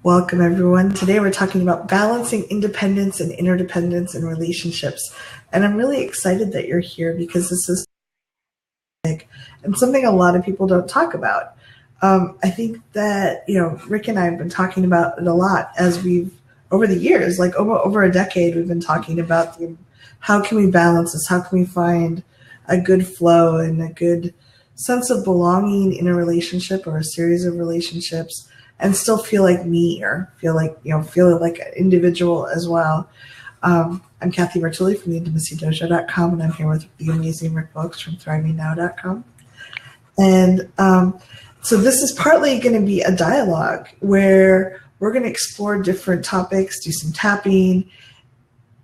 Welcome, everyone. Today we're talking about balancing independence and interdependence in relationships. And I'm really excited that you're here because this is big and something a lot of people don't talk about. I think that, Rick and I have been talking about it a lot as over the years, like over a decade, we've been talking about how can we balance this? How can we find a good flow and a good sense of belonging in a relationship or a series of relationships, and still feel like me, or feel like an individual as well. I'm Kathy Bertulli from theintimacydojo.com, and I'm here with the amazing Rick Wilkes from thrivingnow.com. And so this is partly going to be a dialogue where we're going to explore different topics, do some tapping.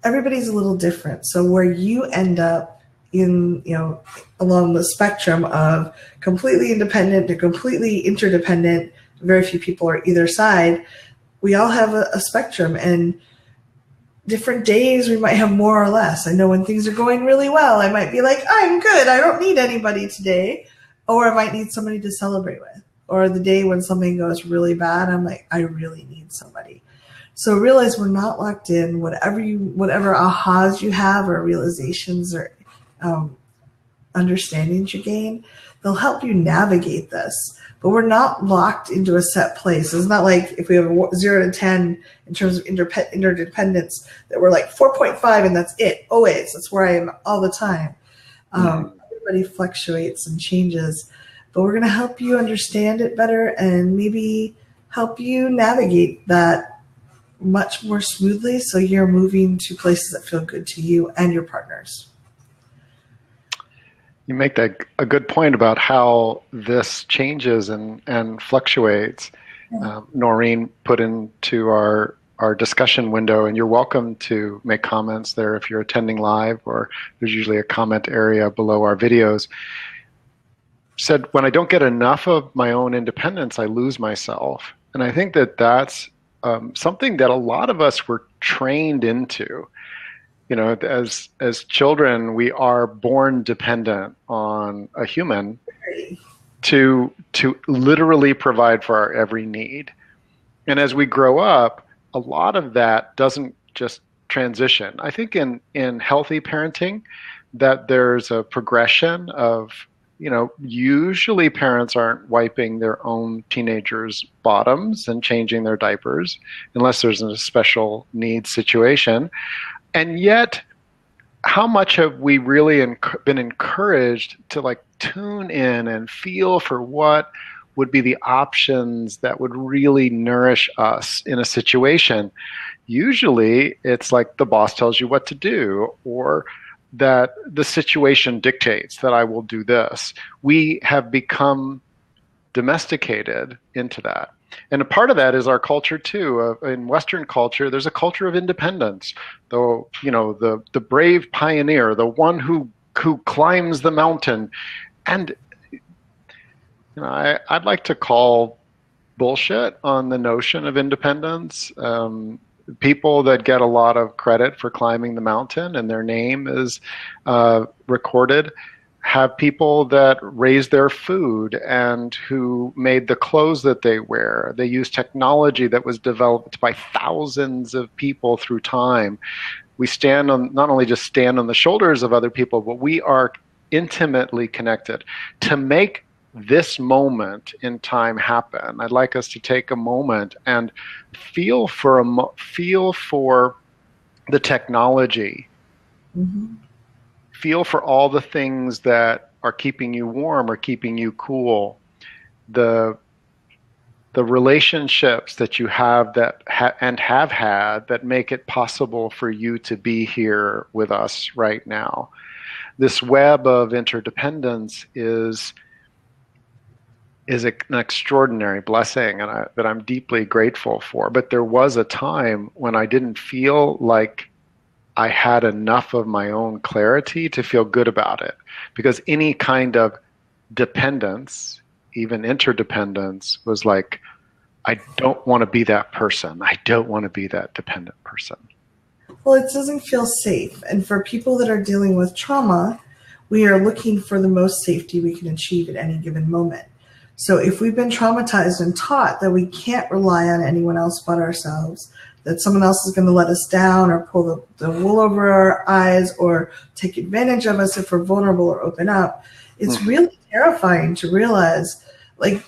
Everybody's a little different. So where you end up along the spectrum of completely independent to completely interdependent, very few people are either side. We all have a spectrum, and different days we might have more or less. I know when things are going really well, I might be like, I'm good, I don't need anybody today. Or I might need somebody to celebrate with. Or the day when something goes really bad, I'm like, I really need somebody. So realize we're not locked in. Whatever ahas you have or realizations or understandings you gain, they'll help you navigate this. But we're not locked into a set place. It's not like if we have a 0 to 10 in terms of interdependence that we're like 4.5 and that's it. Always. That's where I am all the time. Everybody fluctuates and changes. But we're going to help you understand it better and maybe help you navigate that much more smoothly so you're moving to places that feel good to you and your partners. You make a good point about how this changes and fluctuates. Yeah. Noreen put into our discussion window, and you're welcome to make comments there if you're attending live, or there's usually a comment area below our videos. Said, when I don't get enough of my own independence, I lose myself. And I think that that's something that a lot of us were trained into. As children, we are born dependent on a human to literally provide for our every need. And as we grow up, a lot of that doesn't just transition. I think in healthy parenting, that there's a progression of, usually parents aren't wiping their own teenagers' bottoms and changing their diapers unless there's a special needs situation. And yet, how much have we really been encouraged to tune in and feel for what would be the options that would really nourish us in a situation? Usually, it's like the boss tells you what to do, or that the situation dictates that I will do this. We have become domesticated into that. And a part of that is our culture too. In Western culture, there's a culture of independence. The brave pioneer, the one who climbs the mountain. And I'd like to call bullshit on the notion of independence. People that get a lot of credit for climbing the mountain and their name is recorded have people that raise their food and who made the clothes that they wear. They use technology that was developed by thousands of people through time. We not only just stand on the shoulders of other people, but we are intimately connected. To make this moment in time happen, I'd like us to take a moment and feel for the technology. Mm-hmm. Feel for all the things that are keeping you warm or keeping you cool. The relationships that you have and have had that make it possible for you to be here with us right now. This web of interdependence is an extraordinary blessing, and that I'm deeply grateful for. But there was a time when I didn't feel like I had enough of my own clarity to feel good about it, because any kind of dependence, even interdependence, was like, I don't want to be that person. I don't want to be that dependent person. Well, it doesn't feel safe. And for people that are dealing with trauma, we are looking for the most safety we can achieve at any given moment. So if we've been traumatized and taught that we can't rely on anyone else but ourselves, that someone else is going to let us down or pull the wool over our eyes or take advantage of us if we're vulnerable or open up, it's really terrifying to realize, like,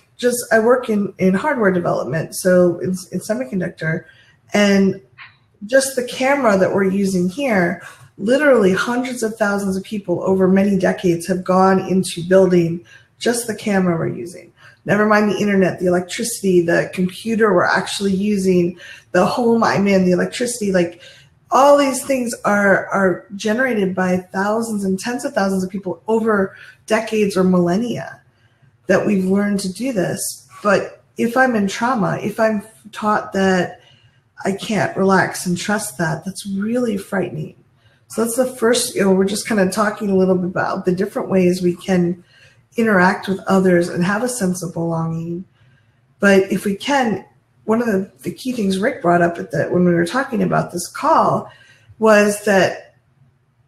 I work in hardware development, so in semiconductor, and just the camera that we're using here, literally hundreds of thousands of people over many decades have gone into building just the camera we're using. Never mind the internet, the electricity, the computer we're actually using, the home I'm in, the electricity, like all these things are generated by thousands and tens of thousands of people over decades or millennia that we've learned to do this. But if I'm in trauma, if I'm taught that I can't relax and trust that, that's really frightening. So that's the first, we're just kind of talking a little bit about the different ways we can interact with others and have a sense of belonging. But if we can, one of the key things Rick brought up when we were talking about this call was that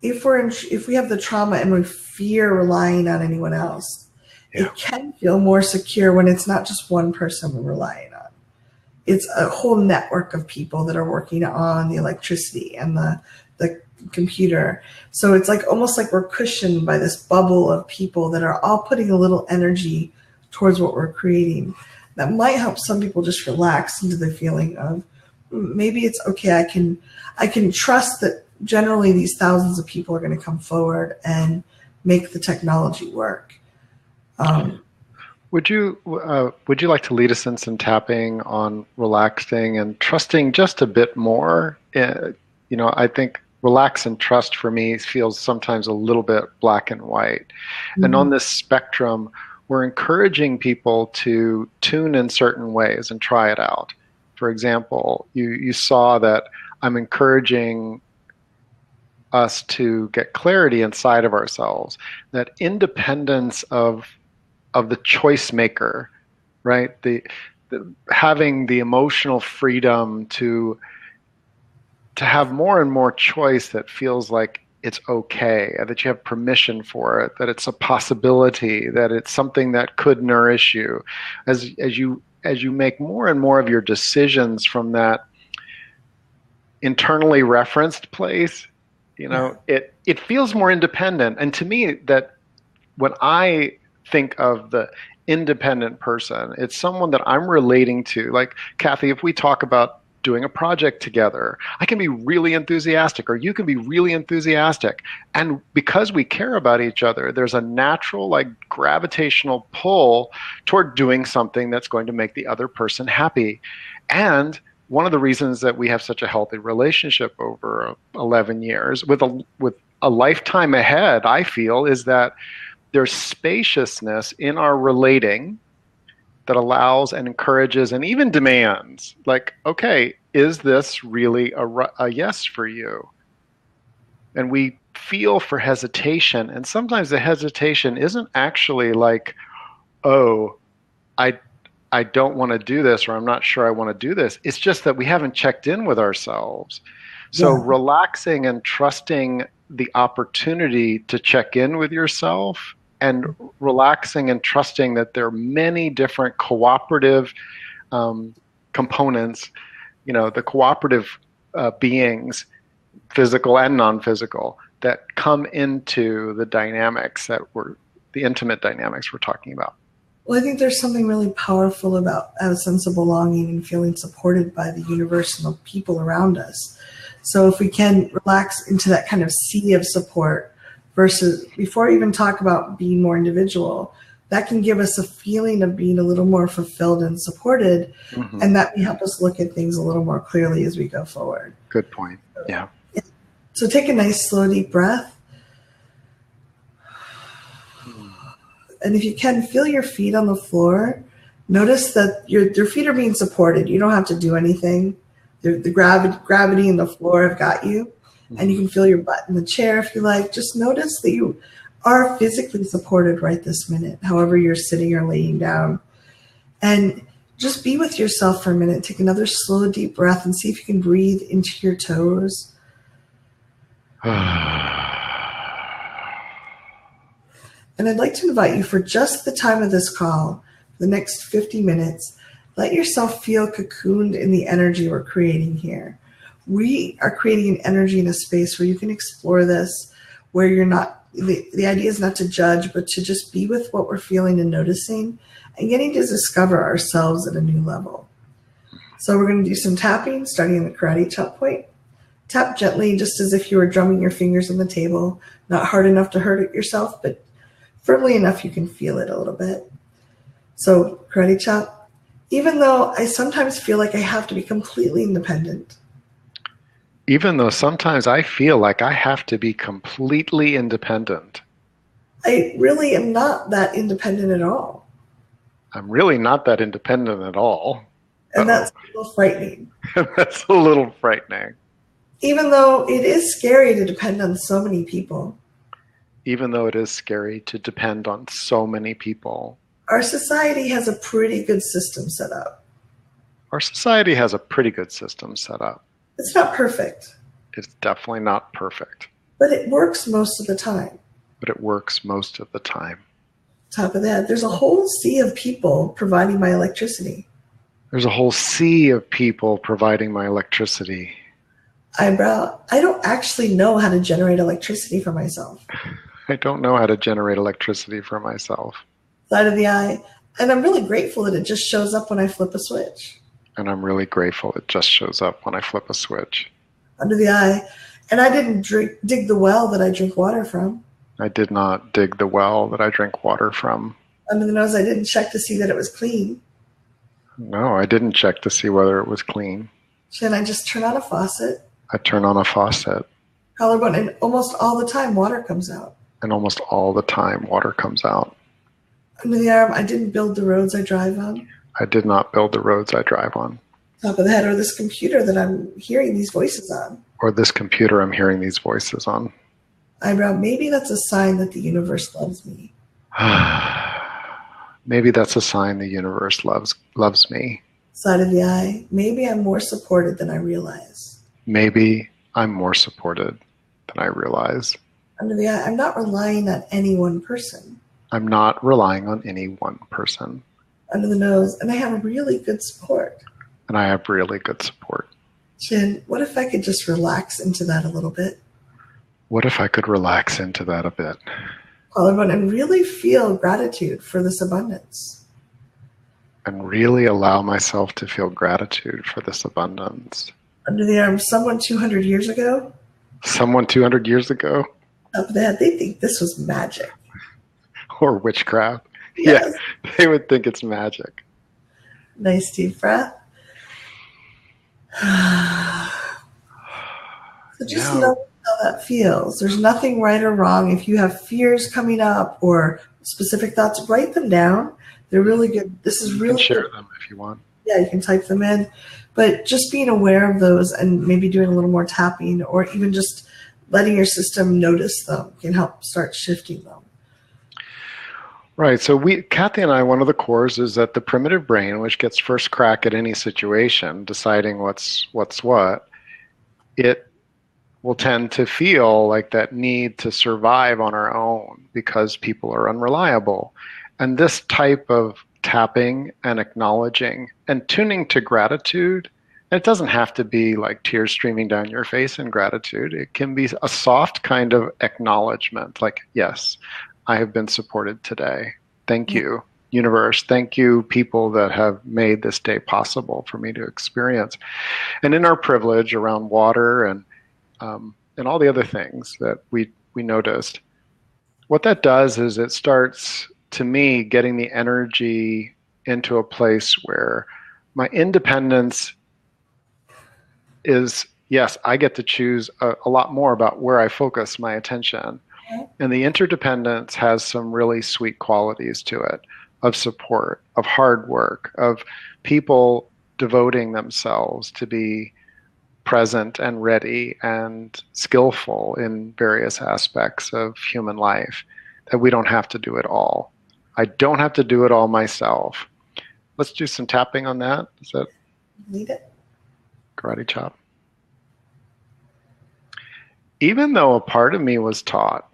if we have the trauma and we fear relying on anyone else, it can feel more secure when it's not just one person we're relying on. It's a whole network of people that are working on the electricity and the computer. So it's like almost like we're cushioned by this bubble of people that are all putting a little energy towards what we're creating. That might help some people just relax into the feeling of maybe it's okay. I can trust that generally these thousands of people are going to come forward and make the technology work. Would you like to lead us in some tapping on relaxing and trusting just a bit more? I think relax and trust for me feels sometimes a little bit black and white. Mm-hmm. And on this spectrum, we're encouraging people to tune in certain ways and try it out. For example, you saw that I'm encouraging us to get clarity inside of ourselves, that independence of the choice maker, right? The having the emotional freedom to have more and more choice that feels like it's okay, that you have permission for it, that it's a possibility, that it's something that could nourish you. As you make more and more of your decisions from that internally referenced place, it feels more independent. And to me, that when I think of the independent person, it's someone that I'm relating to. Like, Kathy, if we talk about doing a project together, I can be really enthusiastic, or you can be really enthusiastic. And because we care about each other, there's a natural, like, gravitational pull toward doing something that's going to make the other person happy. And one of the reasons that we have such a healthy relationship over 11 years with a lifetime ahead, I feel, is that there's spaciousness in our relating that allows and encourages and even demands, like, okay, is this really a yes for you? And we feel for hesitation. And sometimes the hesitation isn't actually like, oh, I don't want to do this, or I'm not sure I want to do this. It's just that we haven't checked in with ourselves. So relaxing and trusting the opportunity to check in with yourself, and relaxing and trusting that there are many different cooperative components, the cooperative beings, physical and non-physical, that come into the dynamics the intimate dynamics we're talking about. Well, I think there's something really powerful about a sense of belonging and feeling supported by the universe and the people around us. So if we can relax into that kind of sea of support, versus before I even talk about being more individual, that can give us a feeling of being a little more fulfilled and supported, and that can help us look at things a little more clearly as we go forward. Good point. Yeah. So take a nice, slow, deep breath. And if you can, feel your feet on the floor. Notice that your feet are being supported. You don't have to do anything. The gravity in the floor have got you. And you can feel your butt in the chair if you like. Just notice that you are physically supported right this minute, however you're sitting or laying down. And just be with yourself for a minute. Take another slow, deep breath and see if you can breathe into your toes. And I'd like to invite you, for just the time of this call, the next 50 minutes, let yourself feel cocooned in the energy we're creating here. We are creating an energy in a space where you can explore this, where you're not, the idea is not to judge, but to just be with what we're feeling and noticing and getting to discover ourselves at a new level. So we're going to do some tapping, starting in the karate chop point. Tap gently, just as if you were drumming your fingers on the table, not hard enough to hurt it yourself, but firmly enough you can feel it a little bit. So karate chop. Even though I sometimes feel like I have to be completely independent. Even though sometimes I feel like I have to be completely independent. I really am not that independent at all. I'm really not that independent at all. And that's a little frightening. That's a little frightening. Even though it is scary to depend on so many people. Even though it is scary to depend on so many people. Our society has a pretty good system set up. Our society has a pretty good system set up. It's not perfect. It's definitely not perfect. But it works most of the time. But it works most of the time. Top of that, there's a whole sea of people providing my electricity. There's a whole sea of people providing my electricity. Eyebrow, I don't actually know how to generate electricity for myself. I don't know how to generate electricity for myself. Side of the eye, and I'm really grateful that it just shows up when I flip a switch. And I'm really grateful it just shows up when I flip a switch. Under the eye, and I didn't dig the well that I drink water from. I did not dig the well that I drink water from. Under the nose, I didn't check to see that it was clean. No, I didn't check to see whether it was clean. Chin, I just turn on a faucet. I turn on a faucet. Collarbone, and almost all the time water comes out. And almost all the time water comes out. Under the arm, I didn't build the roads I drive on. I did not build the roads I drive on. Top of the head, or this computer that I'm hearing these voices on. Or this computer I'm hearing these voices on. Eyebrow, maybe that's a sign that the universe loves me. Maybe that's a sign the universe loves me. Side of the eye, maybe I'm more supported than I realize. Maybe I'm more supported than I realize. Under the eye, I'm not relying on any one person. I'm not relying on any one person. Under the nose, and I have really good support. And I have really good support. Chin, what if I could just relax into that a little bit? What if I could relax into that a bit? Collarbone, and really feel gratitude for this abundance. And really allow myself to feel gratitude for this abundance. Under the arm, someone 200 years ago? Someone 200 years ago? Up that, they think this was magic. Or witchcraft. Yes. Yeah, they would think it's magic. Nice deep breath. So just know how that feels. There's nothing right or wrong. If you have fears coming up or specific thoughts, write them down. They're really good. This is really You can share good. them if you want. Yeah, you can type them in. But just being aware of those and maybe doing a little more tapping or even just letting your system notice them can help start shifting them. Right. So Kathy and I, one of the cores is that the primitive brain, which gets first crack at any situation, deciding what's what, it will tend to feel like that need to survive on our own because people are unreliable. And this type of tapping and acknowledging and tuning to gratitude, it doesn't have to be like tears streaming down your face in gratitude. It can be a soft kind of acknowledgement, like, yes, I have been supported today. Thank you, universe. Thank you, people that have made this day possible for me to experience. And in our privilege around water and all the other things that we noticed, what that does is it starts, to me, getting the energy into a place where my independence is, yes, I get to choose a lot more about where I focus my attention. And the interdependence has some really sweet qualities to it, of support, of hard work, of people devoting themselves to be present and ready and skillful in various aspects of human life, that we don't have to do it all. I don't have to do it all myself. Let's do some tapping on that. Is that Lead it. karate chop? Even though a part of me was taught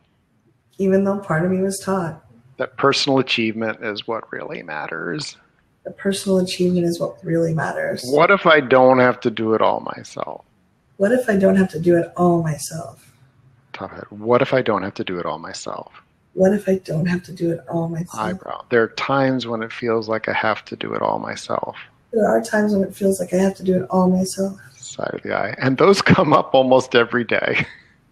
Even though part of me was taught That personal achievement is what really matters. The personal achievement is what really matters. What if I don't have to do it all myself? What if I don't have to do it all myself? Top head. What if I don't have to do it all myself? What if I don't have to do it all myself? Eyebrow. There are times when it feels like I have to do it all myself. There are times when it feels like I have to do it all myself. Side of the eye. And those come up almost every day.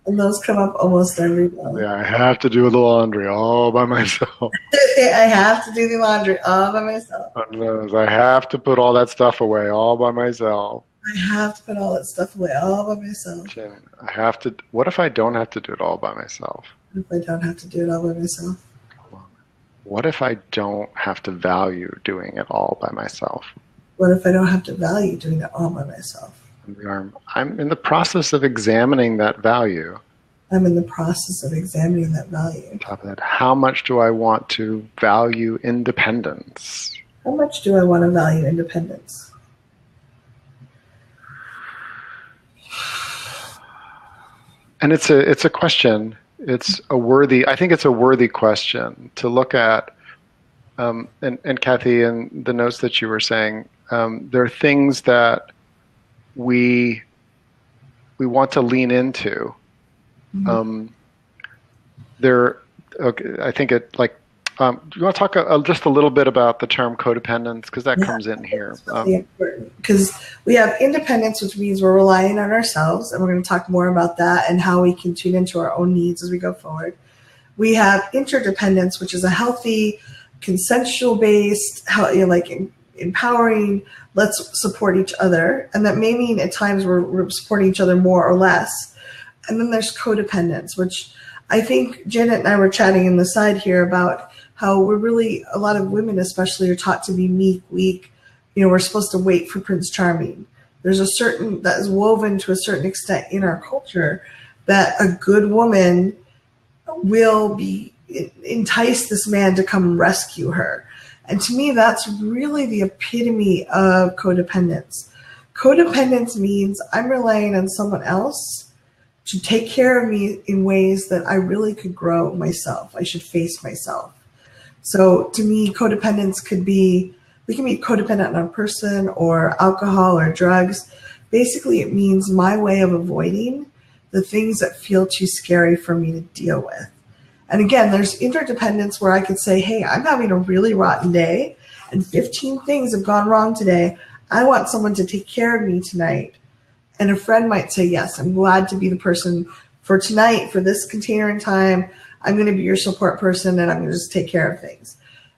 And those come up almost every day. Yeah, I have to do the laundry all by myself. I have to do the laundry all by myself. I have to put all that stuff away all by myself. I have to put all that stuff away all by myself. I have to. What if I don't have to do it all by myself? What if I don't have to do it all by myself? What if I don't have to value doing it all by myself? What if I don't have to value doing it all by myself? I'm in the process of examining that value. I'm in the process of examining that value. On top of that, how much do I want to value independence? How much do I want to value independence? And it's a question. I think it's a worthy question to look at. And Kathy, in the notes that you were saying, there are things that we want to lean into. Mm-hmm. I think it like. Do you want to talk just a little bit about the term codependence, because that comes in here? It's really important, because we have independence, which means we're relying on ourselves, and we're going to talk more about that and how we can tune into our own needs as we go forward. We have interdependence, which is a healthy, consensual-based, empowering. Let's support each other, and that may mean at times we're supporting each other more or less. And then there's codependence, which I think Janet and I were chatting in the side here about how a lot of women especially are taught to be meek, weak. We're supposed to wait for Prince Charming. There's that is woven to a certain extent in our culture, that a good woman will entice this man to come rescue her. And to me, that's really the epitome of codependence. Codependence means I'm relying on someone else to take care of me in ways that I really could grow myself. I should face myself. So to me, codependence could be, we can be codependent on a person or alcohol or drugs. Basically, it means my way of avoiding the things that feel too scary for me to deal with. And again, there's interdependence where I could say, hey, I'm having a really rotten day and 15 things have gone wrong today. I want someone to take care of me tonight. And a friend might say, yes, I'm glad to be the person for tonight, for this container in time. I'm going to be your support person and I'm going to just take care of things.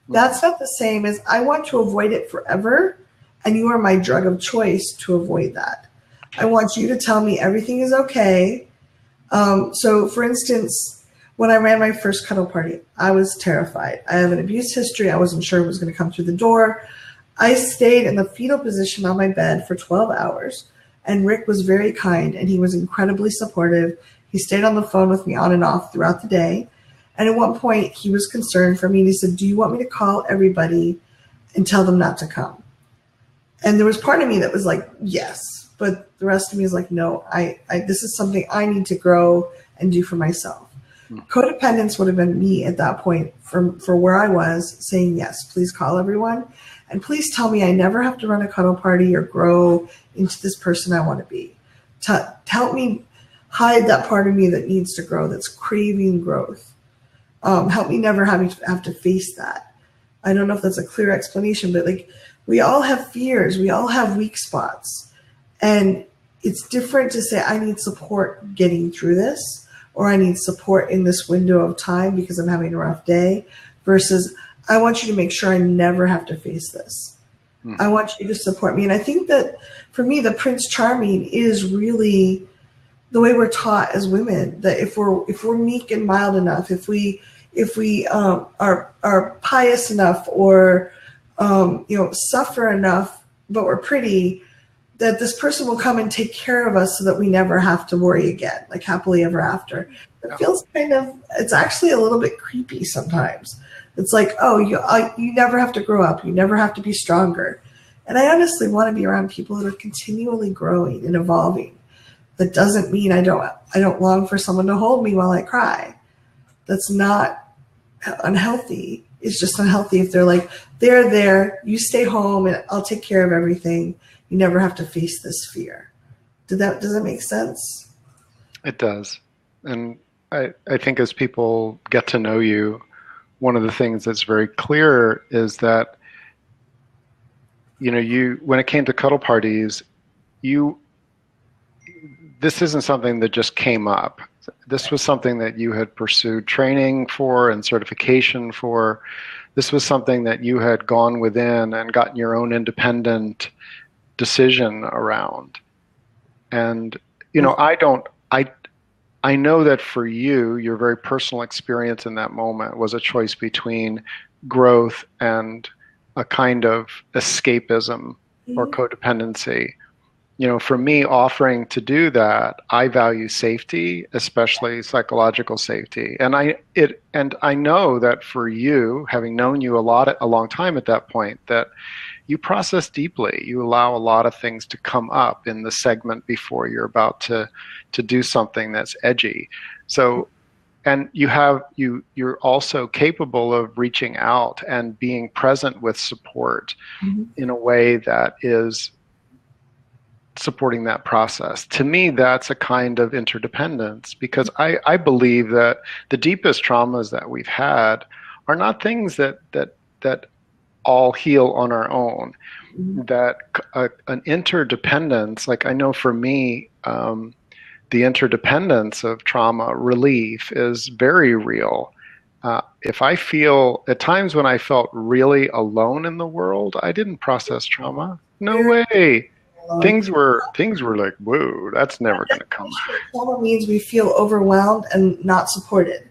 That's not the same as I want to avoid it forever, and you are my drug of choice to avoid that. I want you to tell me everything is okay. So for instance, when I ran my first cuddle party, I was terrified. I have an abuse history. I wasn't sure it was going to come through the door. I stayed in the fetal position on my bed for 12 hours, and Rick was very kind, and he was incredibly supportive. He stayed on the phone with me on and off throughout the day. And at one point, he was concerned for me, and he said, do you want me to call everybody and tell them not to come? And there was part of me that was like, yes. But the rest of me is like, no, this is something I need to grow and do for myself. Codependence would have been me at that point for where I was saying, yes, please call everyone. And please tell me I never have to run a cuddle party or grow into this person I want to be. To help me hide that part of me that needs to grow, that's craving growth. Help me never have to face that. I don't know if that's a clear explanation, but like, we all have fears. We all have weak spots. And it's different to say, I need support getting through this, or I need support in this window of time because I'm having a rough day, versus I want you to make sure I never have to face this. I want you to support me. And I think that for me, the Prince Charming is really the way we're taught as women, that if we're meek and mild enough, if we are pious enough, or suffer enough, but we're pretty, that this person will come and take care of us so that we never have to worry again, like happily ever after. It feels it's actually a little bit creepy sometimes. It's like, oh, you never have to grow up. You never have to be stronger. And I honestly want to be around people that are continually growing and evolving. That doesn't mean I don't long for someone to hold me while I cry. That's not unhealthy. It's just unhealthy if they're like, they're there, you stay home and I'll take care of everything. You never have to face this fear. Does that make sense? It does. And I think as people get to know you, one of the things that's very clear is that, when it came to cuddle parties, this isn't something that just came up. This was something that you had pursued training for and certification for. This was something that you had gone within and gotten your own independent decision around. And, I know that for you, your very personal experience in that moment was a choice between growth and a kind of escapism or codependency. For me, offering to do that, I value safety, especially psychological safety. And I know that for you, having known you a long time at that point, that you process deeply. You allow a lot of things to come up in the segment before you're about to do something that's edgy. So, and you're also capable of reaching out and being present with support in a way that is supporting that process. To me, that's a kind of interdependence, because I believe that the deepest traumas that we've had are not things that all heal on our own. That an interdependence, like I know for me, the interdependence of trauma relief is very real. If I feel, at times when I felt really alone in the world, I didn't process trauma. No way. Things were like, whoa, that's never going to come. Trauma means we feel overwhelmed and not supported.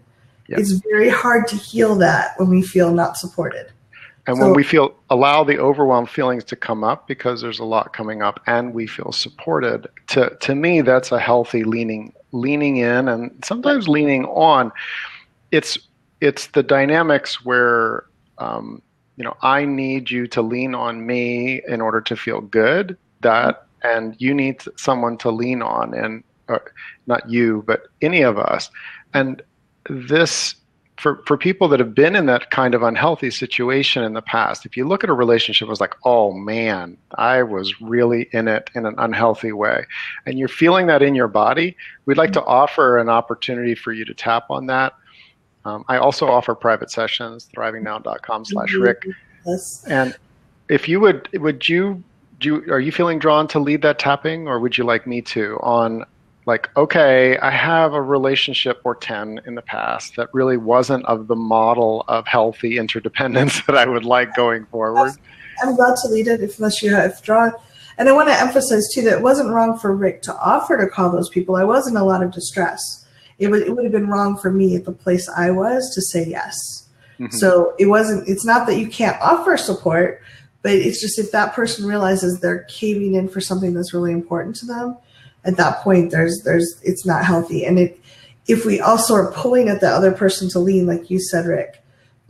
Yep. It's very hard to heal that when we feel not supported. And when we allow the overwhelmed feelings to come up, because there's a lot coming up, and we feel supported, to me, that's a healthy leaning in, and sometimes leaning on. It's the dynamics where, I need you to lean on me in order to feel good, and you need someone to lean on, and not you, but any of us. And this, for people that have been in that kind of unhealthy situation in the past, if you look at a relationship, it was like, oh man, I was really in it in an unhealthy way, and you're feeling that in your body, we'd like to offer an opportunity for you to tap on that. I also offer private sessions, thrivingnow.com/Rick. Yes. And if you are you feeling drawn to lead that tapping, or would you like me to, on like, okay, I have a relationship or 10 in the past that really wasn't of the model of healthy interdependence that I would like going forward? I'm glad to lead it unless you have drawn. And I want to emphasize too that it wasn't wrong for Rick to offer to call those people. I was in a lot of distress. It would have been wrong for me at the place I was to say yes. Mm-hmm. So it's not that you can't offer support, but it's just if that person realizes they're caving in for something that's really important to them, at that point, it's not healthy. And if we also are pulling at the other person to lean, like you said, Rick,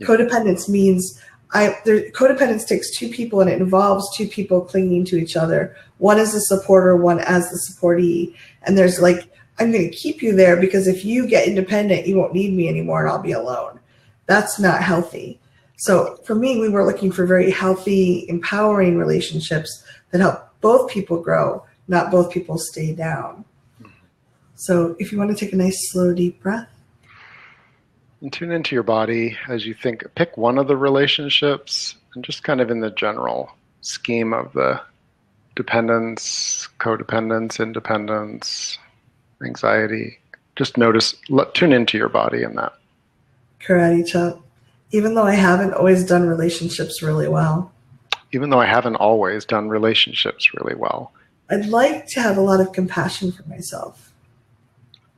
codependence means codependence takes two people, and it involves two people clinging to each other. One as the supporter, one as the supportee. And there's like, I'm going to keep you there because if you get independent, you won't need me anymore and I'll be alone. That's not healthy. So for me, we were looking for very healthy, empowering relationships that help both people grow, not both people stay down. So if you want to take a nice, slow, deep breath. And tune into your body as you think, pick one of the relationships, and just kind of in the general scheme of the dependence, codependence, independence, anxiety, just notice, tune into your body in that. Karate chop. Even though I haven't always done relationships really well. Even though I haven't always done relationships really well. I'd like to have a lot of compassion for myself.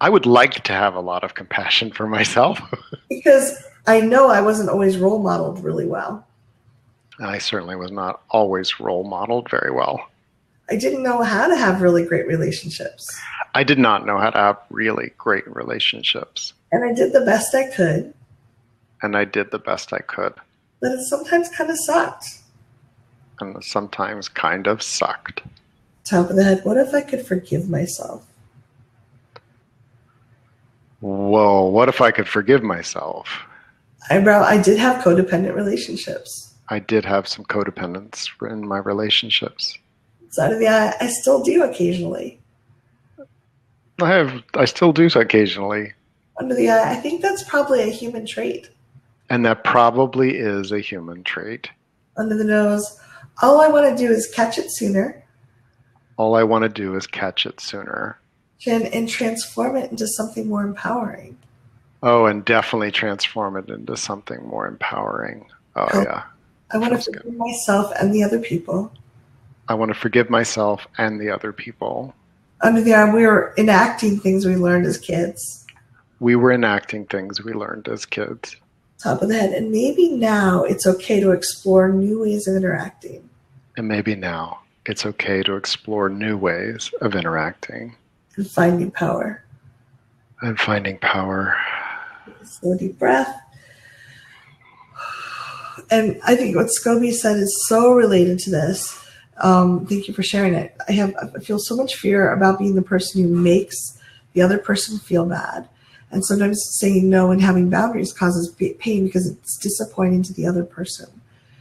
I would like to have a lot of compassion for myself. Because I know I wasn't always role modeled really well. I certainly was not always role modeled very well. I didn't know how to have really great relationships. I did not know how to have really great relationships. And I did the best I could. And I did the best I could. But it sometimes kind of sucked. And it sometimes kind of sucked. Top of the head, what if I could forgive myself? Whoa, what if I could forgive myself? Eyebrow, I did have codependent relationships. I did have some codependence in my relationships. Side of the eye, I still do occasionally. I still do occasionally. Under the eye, I think that's probably a human trait. And that probably is a human trait. Under the nose, all I want to do is catch it sooner. All I want to do is catch it sooner. And transform it into something more empowering. Oh, and definitely transform it into something more empowering. Oh, yeah. I want to forgive myself and the other people. I want to forgive myself and the other people. Under the arm, we were enacting things we learned as kids. We were enacting things we learned as kids. Top of the head. And maybe now it's okay to explore new ways of interacting. And maybe now it's okay to explore new ways of interacting. And finding power. And finding power. Slow deep breath. And I think what Scobie said is so related to this. Thank you for sharing it. I feel so much fear about being the person who makes the other person feel bad. And sometimes saying no and having boundaries causes pain because it's disappointing to the other person.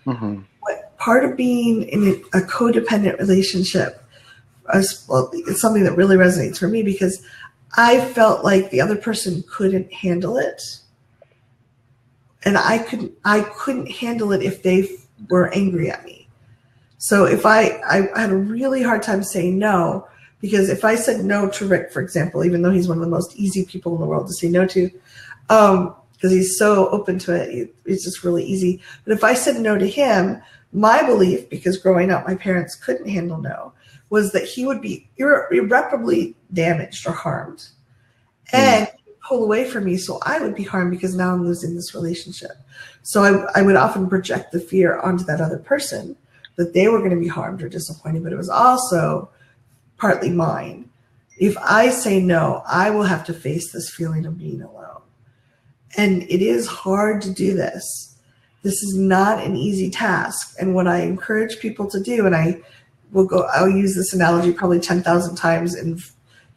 Mm-hmm. What part of being in a codependent relationship, it's something that really resonates for me because I felt like the other person couldn't handle it. And I couldn't handle it if they were angry at me. So if I had a really hard time saying no, because if I said no to Rick, for example, even though he's one of the most easy people in the world to say no to, because he's so open to it, it's just really easy. But if I said no to him, my belief, because growing up my parents couldn't handle no, was that he would be irreparably damaged or harmed. And pull away from me, so I would be harmed because now I'm losing this relationship. So I would often project the fear onto that other person that they were going to be harmed or disappointed, but it was also partly mine. If I say no, I will have to face this feeling of being alone. And it is hard to do this. This is not an easy task. And what I encourage people to do, and I'll use this analogy probably 10,000 times, and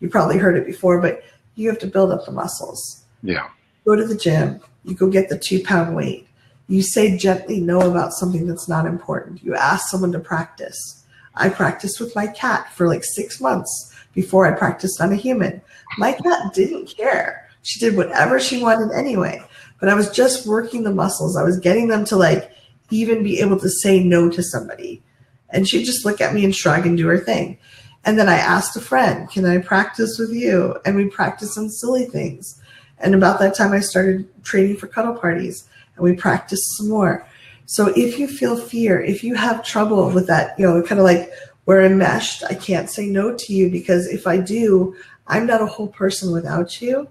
you probably heard it before, but you have to build up the muscles. Yeah. Go to the gym. You go get the 2-pound weight. You say gently no about something that's not important. You ask someone to practice. I practiced with my cat for like 6 months before I practiced on a human. My cat didn't care. She did whatever she wanted anyway. But I was just working the muscles. I was getting them to like even be able to say no to somebody. And she'd just look at me and shrug and do her thing. And then I asked a friend, can I practice with you? And we practiced on silly things. And about that time, I started training for cuddle parties, and we practiced some more. So if you feel fear, if you have trouble with that, kind of like we're enmeshed, I can't say no to you because if I do, I'm not a whole person without you.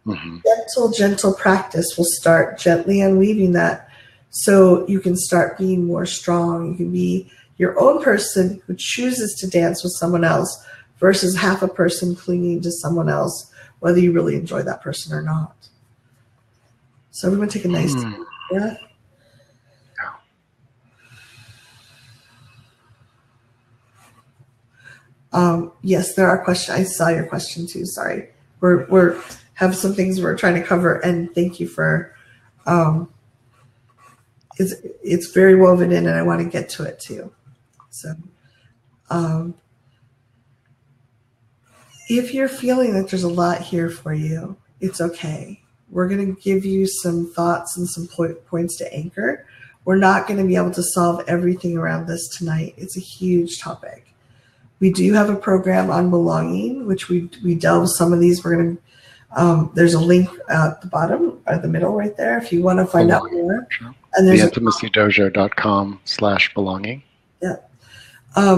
Mm-hmm. Gentle practice will start gently unweaving that so you can start being more strong. You can be your own person who chooses to dance with someone else versus half a person clinging to someone else, whether you really enjoy that person or not. So everyone take a nice deep breath. Yes, there are questions. I saw your question too. Sorry. We're have some things we're trying to cover, and thank you for it's very woven in, and I want to get to it too. So if you're feeling that there's a lot here for you, it's okay. We're going to give you some thoughts and some points to anchor. We're not going to be able to solve everything around this tonight. It's a huge topic. We do have a program on belonging, which we delve some of these. We're going to, there's a link at the bottom or the middle right there if you want to find out more. And there's theintimacydojo.com/belonging. Yeah.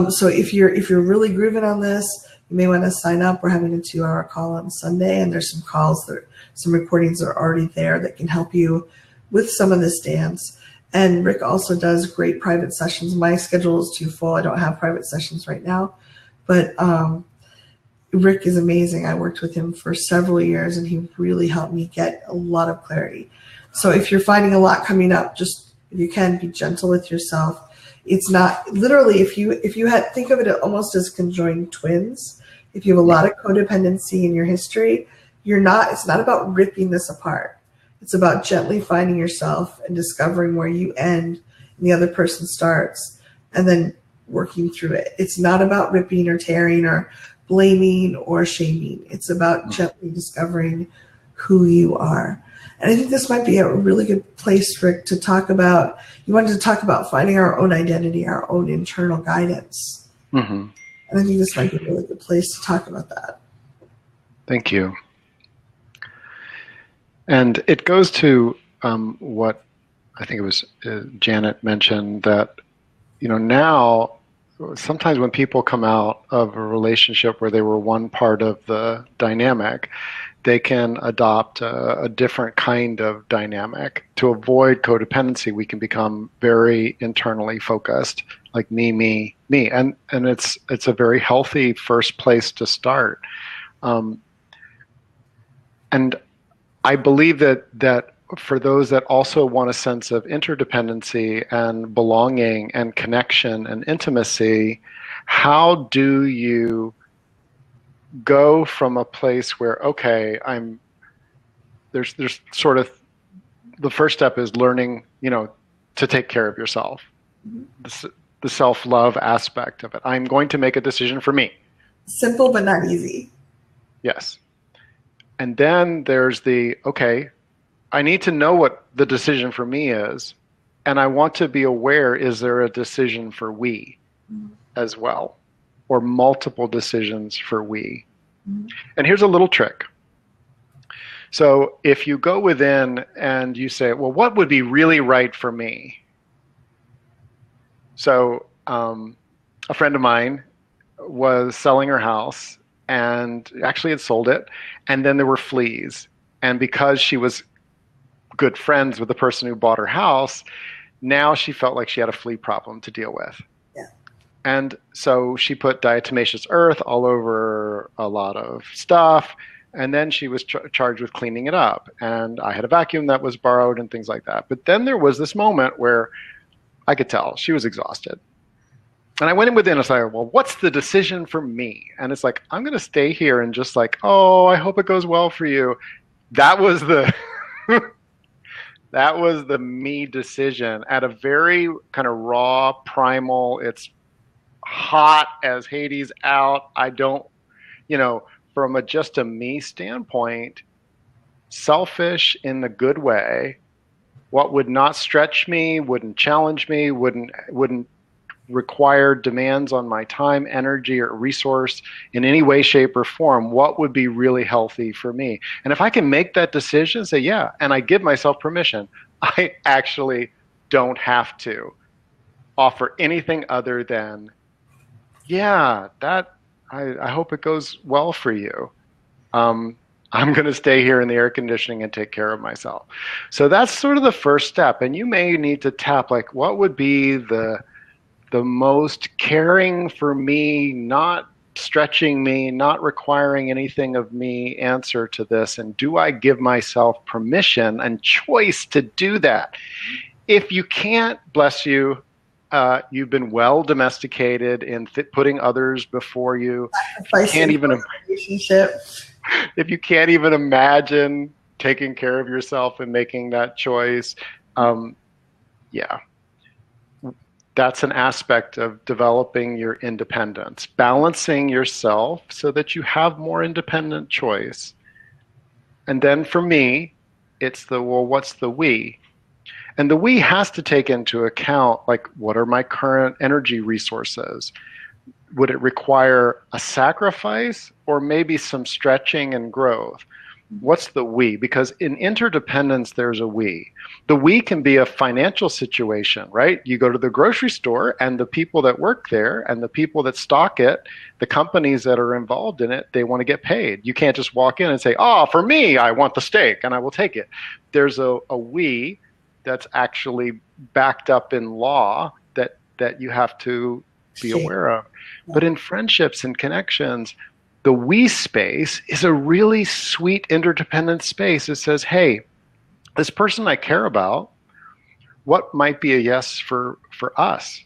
So if you're really grooving on this, you may want to sign up. We're having a 2-hour call on Sunday, and there's some calls some recordings are already there that can help you with some of this dance. And Rick also does great private sessions. My schedule is too full. I don't have private sessions right now, but Rick is amazing. I worked with him for several years, and he really helped me get a lot of clarity. So if you're finding a lot coming up, just if you can, be gentle with yourself. It's not literally if you think of it almost as conjoined twins. If you have a lot of codependency in your history, it's not about ripping this apart. It's about gently finding yourself and discovering where you end and the other person starts, and then working through it. It's not about ripping or tearing or blaming or shaming. It's about gently discovering who you are. And I think this might be a really good place, Rick, to talk about. You wanted to talk about finding our own identity, our own internal guidance. Mm-hmm. And I think this might be a really good place to talk about that. Thank you. And it goes to what I think it was Janet mentioned, that now sometimes when people come out of a relationship where they were one part of the dynamic, they can adopt a different kind of dynamic. To avoid codependency, we can become very internally focused, like me, me, me. And it's a very healthy first place to start. And I believe that for those that also want a sense of interdependency and belonging and connection and intimacy, how do you go from a place where, okay, there's sort of, the first step is learning, to take care of yourself. The self-love aspect of it. I'm going to make a decision for me. Simple, but not easy. Yes. And then there's okay, I need to know what the decision for me is. And I want to be aware, is there a decision for we as well? Or multiple decisions for we? And here's a little trick. So if you go within and you say, well, what would be really right for me? So a friend of mine was selling her house and actually had sold it. And then there were fleas. And because she was good friends with the person who bought her house, now she felt like she had a flea problem to deal with. Yeah. And so she put diatomaceous earth all over a lot of stuff. And then she was charged with cleaning it up. And I had a vacuum that was borrowed and things like that. But then there was this moment where I could tell she was exhausted. And I went in within and I said, well, what's the decision for me? And it's like, I'm going to stay here and just like, oh, I hope it goes well for you. That was the that was the me decision at a very kind of raw, primal, it's hot as Hades out. I don't, from just a me standpoint, selfish in the good way. What would not stretch me, wouldn't challenge me, wouldn't require demands on my time, energy, or resource in any way, shape, or form, what would be really healthy for me? And if I can make that decision, say, yeah, and I give myself permission, I actually don't have to offer anything other than, yeah, that I hope it goes well for you. I'm going to stay here in the air conditioning and take care of myself. So that's sort of the first step. And you may need to tap, like, what would be the most caring for me, not stretching me, not requiring anything of me answer to this? And do I give myself permission and choice to do that? If you can't, bless you, you've been well domesticated in putting others before you. If you can't even imagine taking care of yourself and making that choice, yeah. That's an aspect of developing your independence, balancing yourself so that you have more independent choice. And then for me, it's what's the we? And the we has to take into account, like, what are my current energy resources? Would it require a sacrifice or maybe some stretching and growth? What's the we? Because in interdependence, there's a we. The we can be a financial situation, right? You go to the grocery store and the people that work there and the people that stock it, the companies that are involved in it, they want to get paid. You can't just walk in and say, oh, for me, I want the steak and I will take it. There's a we that's actually backed up in law that you have to be aware of. But in friendships and connections, the we space is a really sweet interdependent space. It says, hey, this person I care about, what might be a yes for us?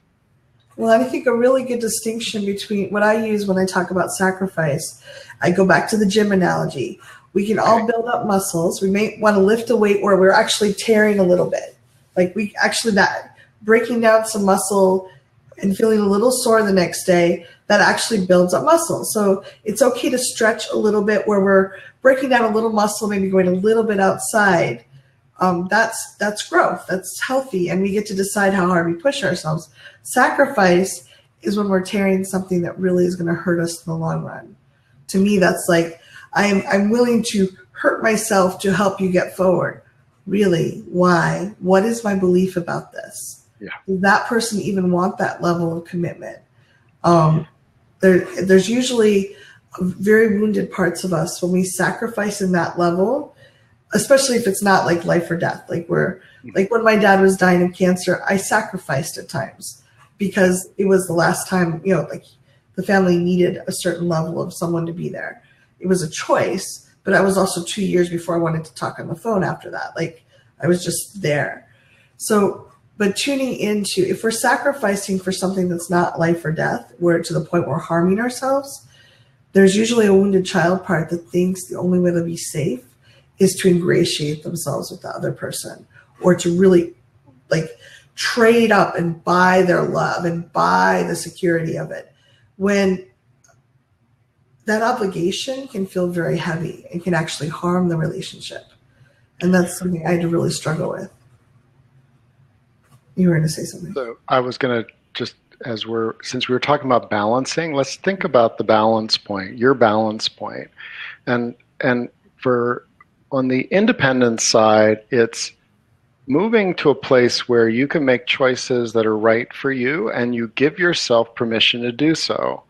Well, I think a really good distinction between what I use when I talk about sacrifice, I go back to the gym analogy. We can all build up muscles. We may want to lift a weight where we're actually tearing a little bit. Like we actually, that breaking down some muscle and feeling a little sore the next day, that actually builds up muscle. So it's okay to stretch a little bit where we're breaking down a little muscle, maybe going a little bit outside. That's growth. That's healthy. And we get to decide how hard we push ourselves. Sacrifice is when we're tearing something that really is going to hurt us in the long run. To me, that's like, I'm willing to hurt myself to help you get forward. Really? Why? What is my belief about this? Yeah. Does that person even want that level of commitment? There's usually very wounded parts of us when we sacrifice in that level, especially if it's not like life or death. Like when my dad was dying of cancer, I sacrificed at times because it was the last time, like the family needed a certain level of someone to be there. It was a choice, but I was also 2 years before I wanted to talk on the phone after that. Like I was just there. So, but tuning into, if we're sacrificing for something that's not life or death, we're to the point we're harming ourselves, there's usually a wounded child part that thinks the only way to be safe is to ingratiate themselves with the other person, or to really like trade up and buy their love and buy the security of it. When that obligation can feel very heavy and can actually harm the relationship. And that's something I had to really struggle with. You were going to say something. So I was going to just, since we were talking about balancing, let's think about the balance point, your balance point. And for, on the independent side, it's moving to a place where you can make choices that are right for you and you give yourself permission to do so.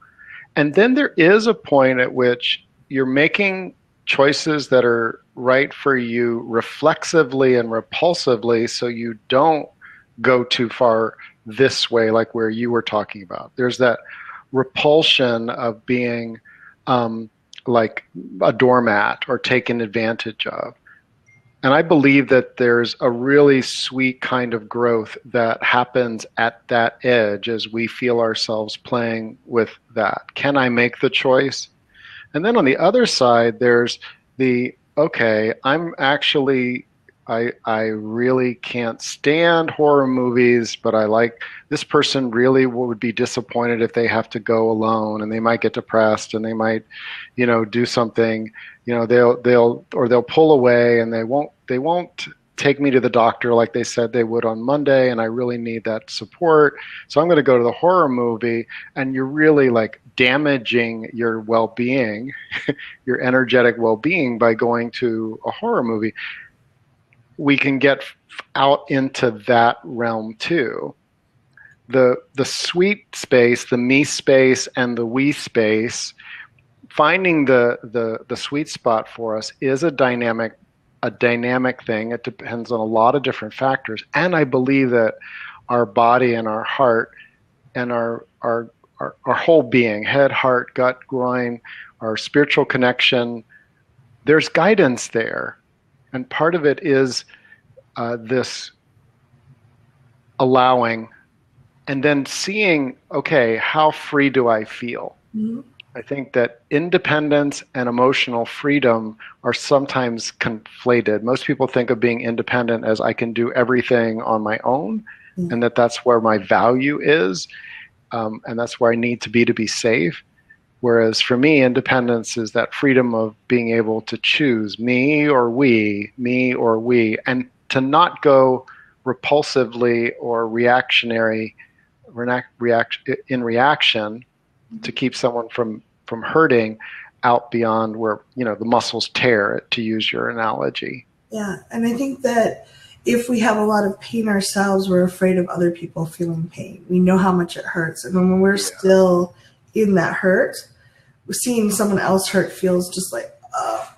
And then there is a point at which you're making choices that are right for you reflexively and repulsively, so you don't go too far this way, like where you were talking about. There's that repulsion of being like a doormat or taken advantage of. And I believe that there's a really sweet kind of growth that happens at that edge as we feel ourselves playing with that. Can I make the choice? And then on the other side, there's the, okay, I really can't stand horror movies, but I like, this person really would be disappointed if they have to go alone, and they might get depressed, and they might, do something, they'll pull away, and they won't take me to the doctor like they said they would on Monday, and I really need that support. So I'm going to go to the horror movie, and you're really like damaging your well-being, your energetic well-being by going to a horror movie. We can get out into that realm too. The sweet space, the me space, and the we space, finding the sweet spot for us is a dynamic thing. It depends on a lot of different factors. And I believe that our body and our heart and our whole being, head, heart, gut, groin, our spiritual connection, there's guidance there. And part of it is this allowing and then seeing, okay, how free do I feel? Mm-hmm. I think that independence and emotional freedom are sometimes conflated. Most people think of being independent as I can do everything on my own, mm-hmm. and that's where my value is, and that's where I need to be safe. Whereas for me, independence is that freedom of being able to choose me or we, and to not go repulsively or reaction to keep someone from hurting out beyond where, the muscles tear, to use your analogy. Yeah. And I think that if we have a lot of pain ourselves, we're afraid of other people feeling pain. We know how much it hurts. And when we're still in that hurt, seeing someone else hurt feels just like,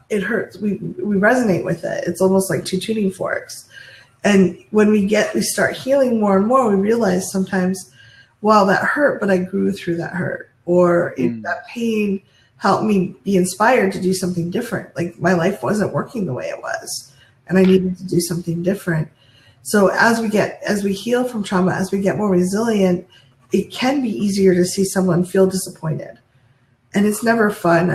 it hurts. We resonate with it. It's almost like two tuning forks. And when we start healing more and more, we realize sometimes, wow, that hurt, but I grew through that hurt. Or that pain helped me be inspired to do something different. Like my life wasn't working the way it was, and I needed to do something different. So as we heal from trauma, as we get more resilient, it can be easier to see someone feel disappointed. And it's never fun.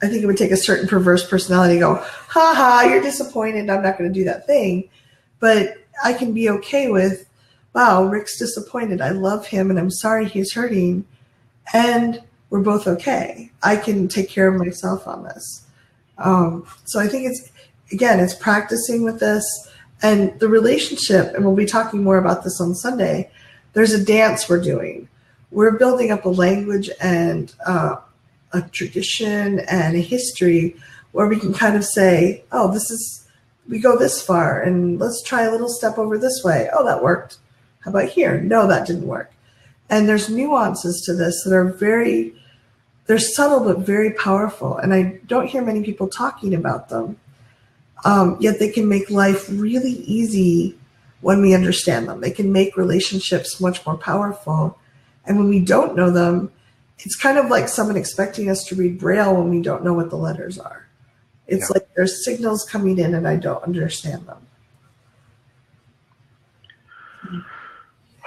I think it would take a certain perverse personality to go, ha ha, you're disappointed, I'm not going to do that thing. But I can be okay with, wow, Rick's disappointed. I love him and I'm sorry he's hurting. And we're both okay. I can take care of myself on this. So I think it's practicing with this and the relationship. And we'll be talking more about this on Sunday. There's a dance we're doing. We're building up a language and a tradition and a history where we can kind of say, oh, we go this far and let's try a little step over this way. Oh, that worked. How about here? No, that didn't work. And there's nuances to this that are they're subtle but very powerful. And I don't hear many people talking about them. Yet they can make life really easy when we understand them. They can make relationships much more powerful. And when we don't know them, it's kind of like someone expecting us to read Braille when we don't know what the letters are. It's like there's signals coming in and I don't understand them.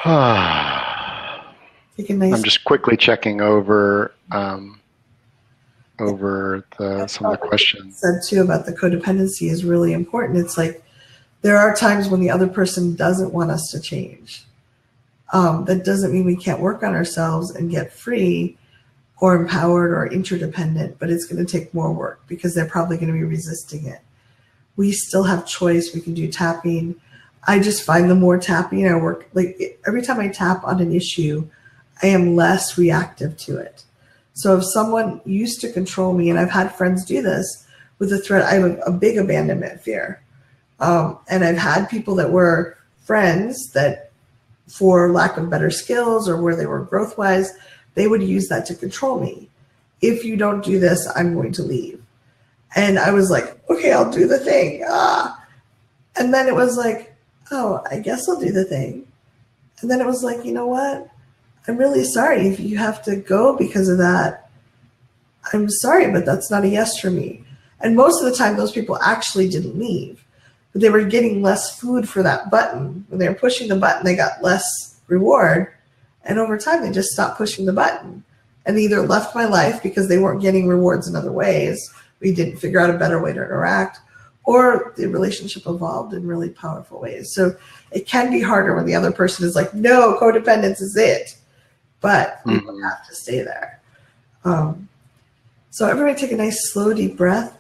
I'm just quickly checking over some of the questions. Said too about the codependency is really important. It's like there are times when the other person doesn't want us to change. That doesn't mean we can't work on ourselves and get free or empowered or interdependent, but it's going to take more work because they're probably going to be resisting it. We still have choice. We can do tapping. I just find the more tapping I work, like every time I tap on an issue, I am less reactive to it. So if someone used to control me, and I've had friends do this with a threat, I have a big abandonment fear. And I've had people that were friends that, for lack of better skills or where they were growth-wise, they would use that to control me. If you don't do this, I'm going to leave. And I was like, okay, I'll do the thing. And then it was like, oh, I guess I'll do the thing. And then it was like, you know what? I'm really sorry if you have to go because of that. I'm sorry, but that's not a yes for me. And most of the time, those people actually didn't leave. But they were getting less food for that button. When they were pushing the button, they got less reward. And over time, they just stopped pushing the button. And they either left my life because they weren't getting rewards in other ways. We didn't figure out a better way to interact. Or the relationship evolved in really powerful ways. So it can be harder when the other person is like, no, codependence is it. But we don't have to stay there. So everybody take a nice, slow, deep breath.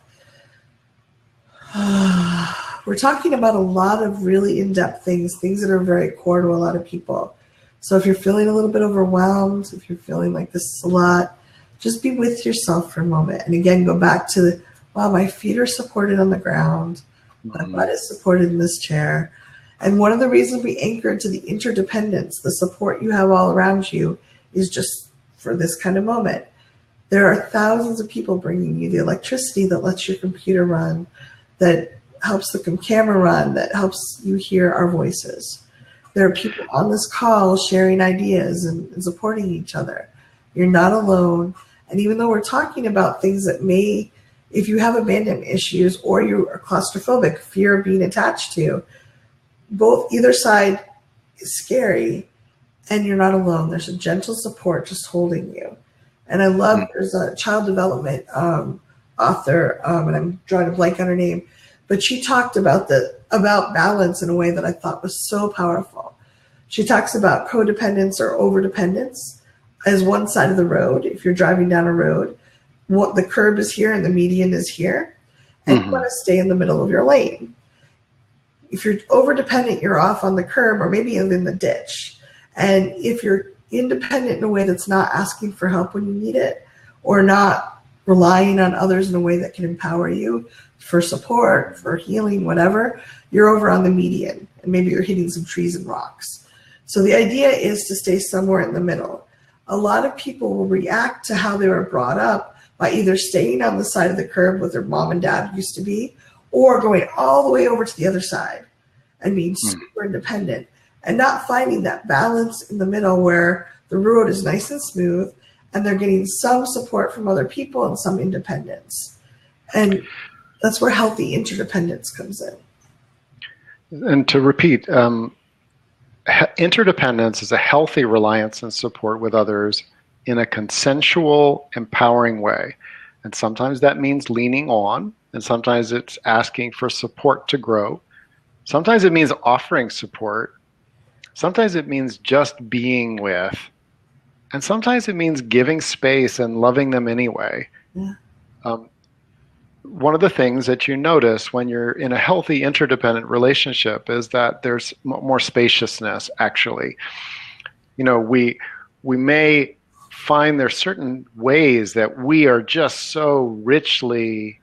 We're talking about a lot of really in-depth things that are very core to a lot of people. So if you're feeling a little bit overwhelmed, if you're feeling like this is a lot, just be with yourself for a moment. And again, go back to, wow, my feet are supported on the ground. My butt is supported in this chair. And one of the reasons we anchor to the interdependence, the support you have all around you, is just for this kind of moment. There are thousands of people bringing you the electricity that lets your computer run, that helps the camera run, that helps you hear our voices. There are people on this call sharing ideas and supporting each other. You're not alone. And even though we're talking about things that may, if you have abandonment issues or you are claustrophobic, fear of being attached to, either side is scary. And you're not alone. There's a gentle support just holding you. And I love, there's a child development author, and I'm drawing a blank on her name, but she talked about balance in a way that I thought was so powerful. She talks about codependence or overdependence as one side of the road. If you're driving down a road, the curb is here and the median is here, and you want to stay in the middle of your lane. If you're overdependent, you're off on the curb or maybe even in the ditch. And if you're independent in a way that's not asking for help when you need it, or not relying on others in a way that can empower you for support, for healing, whatever, you're over on the median, and maybe you're hitting some trees and rocks. So the idea is to stay somewhere in the middle. A lot of people will react to how they were brought up by either staying on the side of the curb where their mom and dad used to be, or going all the way over to the other side and being super independent. And not finding that balance in the middle where the road is nice and smooth and they're getting some support from other people and some independence. And that's where healthy interdependence comes in. And to repeat, interdependence is a healthy reliance and support with others in a consensual, empowering way. And sometimes that means leaning on, and sometimes it's asking for support to grow. Sometimes it means offering support. Sometimes it means just being with. And sometimes it means giving space and loving them anyway. Yeah. One of the things that you notice when you're in a healthy interdependent relationship is that there's more spaciousness, actually. We may find there's certain ways that we are just so richly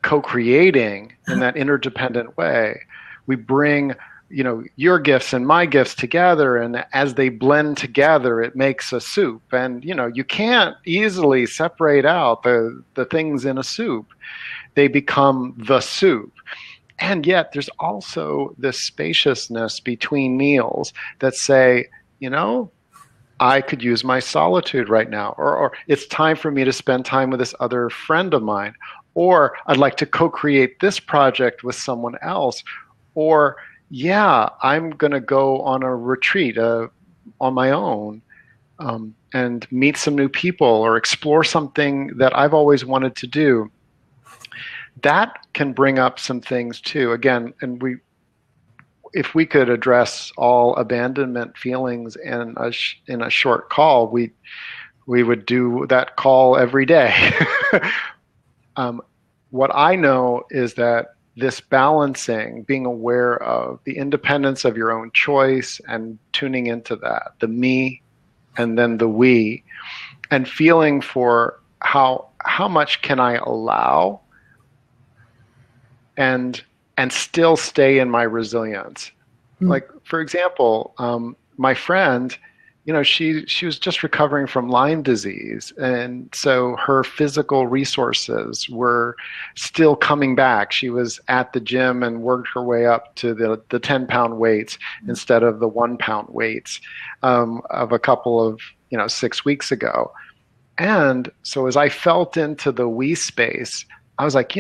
co-creating in that interdependent way. We bring your gifts and my gifts together, and as they blend together, it makes a soup. And you can't easily separate out the things in a soup. They become the soup. And yet there's also this spaciousness between meals that say, I could use my solitude right now, or it's time for me to spend time with this other friend of mine, or I'd like to co-create this project with someone else, or yeah, I'm going to go on a retreat on my own and meet some new people or explore something that I've always wanted to do. That can bring up some things too. Again, and if we could address all abandonment feelings in a short call, we would do that call every day. What I know is that this balancing, being aware of the independence of your own choice and tuning into that, the me and then the we, and feeling for how much can I allow and still stay in my resilience. Like, for example, my friend, she was just recovering from Lyme disease. And so her physical resources were still coming back. She was at the gym and worked her way up to the 10-pound weights instead of the 1-pound weights of a couple of, 6 weeks ago. And so as I felt into the we space, I was like,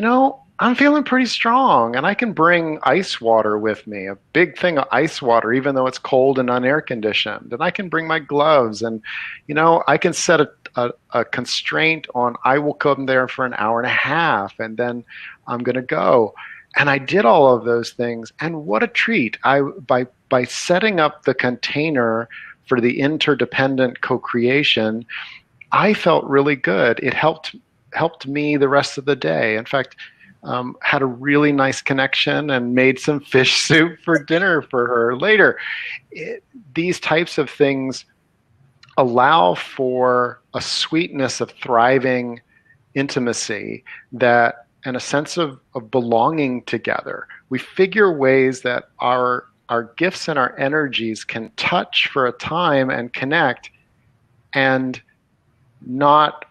I'm feeling pretty strong, and I can bring ice water with me, a big thing of ice water, even though it's cold and unair conditioned. And I can bring my gloves, and I can set a constraint on I will come there for an hour and a half, and then I'm going to go. And I did all of those things, and what a treat! By setting up the container for the interdependent co-creation, I felt really good. It helped me the rest of the day. In fact, had a really nice connection and made some fish soup for dinner for her later. These types of things allow for a sweetness of thriving intimacy and a sense of belonging together. We figure ways that our gifts and our energies can touch for a time and connect and not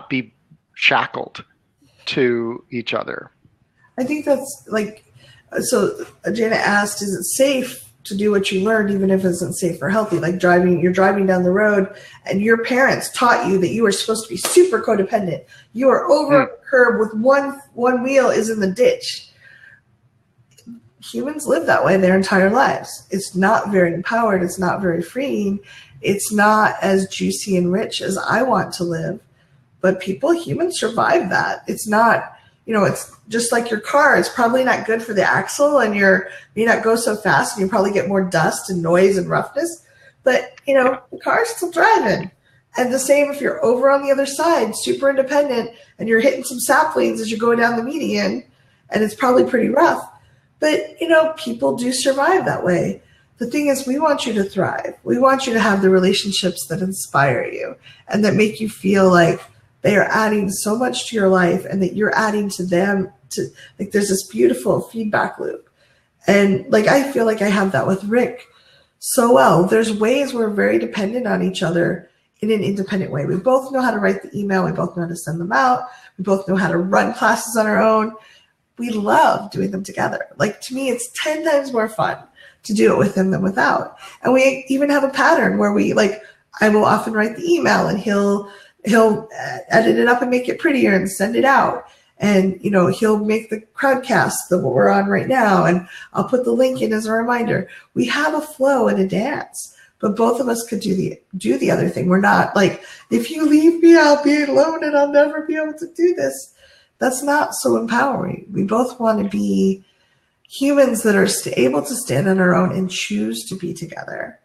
be shackled to each other. I think that's so Jana asked, is it safe to do what you learned even if it isn't safe or healthy? Like you're driving down the road and your parents taught you that you were supposed to be super codependent. You are over a curb with one wheel is in the ditch. Humans live that way their entire lives. It's not very empowered. It's not very freeing. It's not as juicy and rich as I want to live. But humans survive that. It's not, it's just like your car. It's probably not good for the axle, and you may not go so fast, and you probably get more dust and noise and roughness. But, the car's still driving. And the same if you're over on the other side, super independent, and you're hitting some saplings as you go down the median, and it's probably pretty rough. But, people do survive that way. The thing is, we want you to thrive. We want you to have the relationships that inspire you and that make you feel like they are adding so much to your life and that you're adding to them. There's this beautiful feedback loop. And I feel like I have that with Rick so well. There's ways we're very dependent on each other in an independent way. We both know how to write the email. We both know how to send them out. We both know how to run classes on our own. We love doing them together. To me, it's 10 times more fun to do it with him than without. And we even have a pattern where I will often write the email and he'll edit it up and make it prettier and send it out. And, he'll make the crowdcast that we're on right now. And I'll put the link in as a reminder. We have a flow and a dance but both of us could do the other thing. We're not like, if you leave me, I'll be alone and I'll never be able to do this. That's not so empowering. We both want to be humans that are able to stand on our own and choose to be together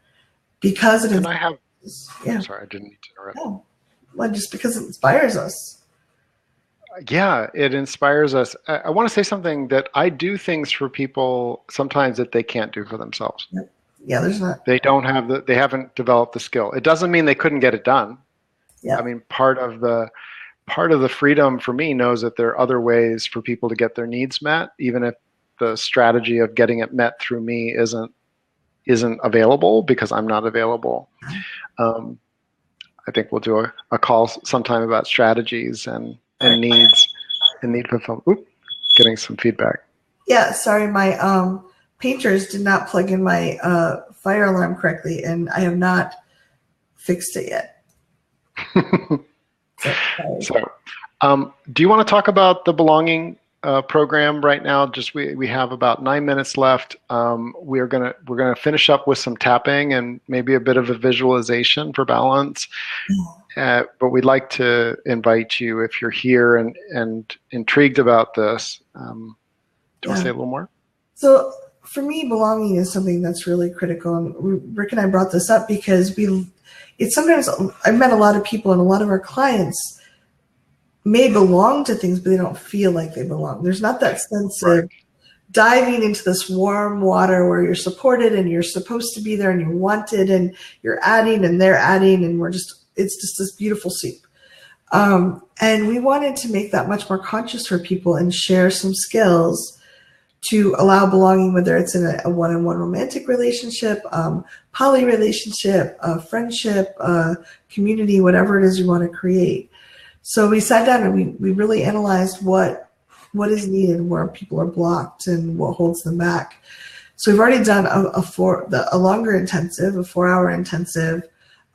because it is. Yeah. Sorry, I didn't need to interrupt. No. Well, just because it inspires us. Yeah, it inspires us. I want to say something that I do things for people sometimes that they can't do for themselves. Yep. Yeah, there's not. They haven't developed the skill. It doesn't mean they couldn't get it done. Yeah. I mean, part of the freedom for me knows that there are other ways for people to get their needs met, even if the strategy of getting it met through me isn't available because I'm not available. I think we'll do a call sometime about strategies and needs and need fulfillment. Oop, getting some feedback. Yeah, sorry, my painters did not plug in my fire alarm correctly, and I have not fixed it yet. So, do you want to talk about the belonging program right now? Just we have about 9 minutes left. We're gonna finish up with some tapping and maybe a bit of a visualization for balance. But we'd like to invite you, if you're here and intrigued about this. Do you want to say a little more? So for me, belonging is something that's really critical. And Rick and I brought this up because sometimes I've met a lot of people, and a lot of our clients may belong to things, but they don't feel like they belong. There's not that sense of diving into this warm water where you're supported and you're supposed to be there and you're wanted and you're adding and they're adding, and it's just this beautiful soup. And we wanted to make that much more conscious for people and share some skills to allow belonging, whether it's in a one-on-one romantic relationship, poly relationship, friendship, community, whatever it is you want to create. So we sat down and we really analyzed what is needed, where people are blocked and what holds them back. So we've already done a longer intensive, a 4-hour intensive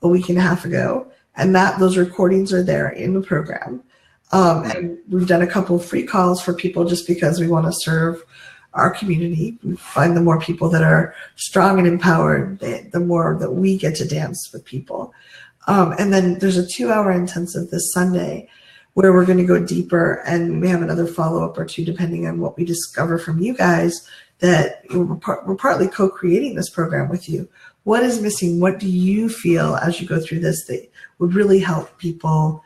a week and a half ago. And those recordings are there in the program. And we've done a couple of free calls for people just because we want to serve our community. We find the more people that are strong and empowered, the more that we get to dance with people. And then there's a 2-hour intensive this Sunday where we're going to go deeper, and we have another follow-up or two depending on what we discover from you guys, that we're partly co-creating this program with you. What is missing? What do you feel as you go through this that would really help people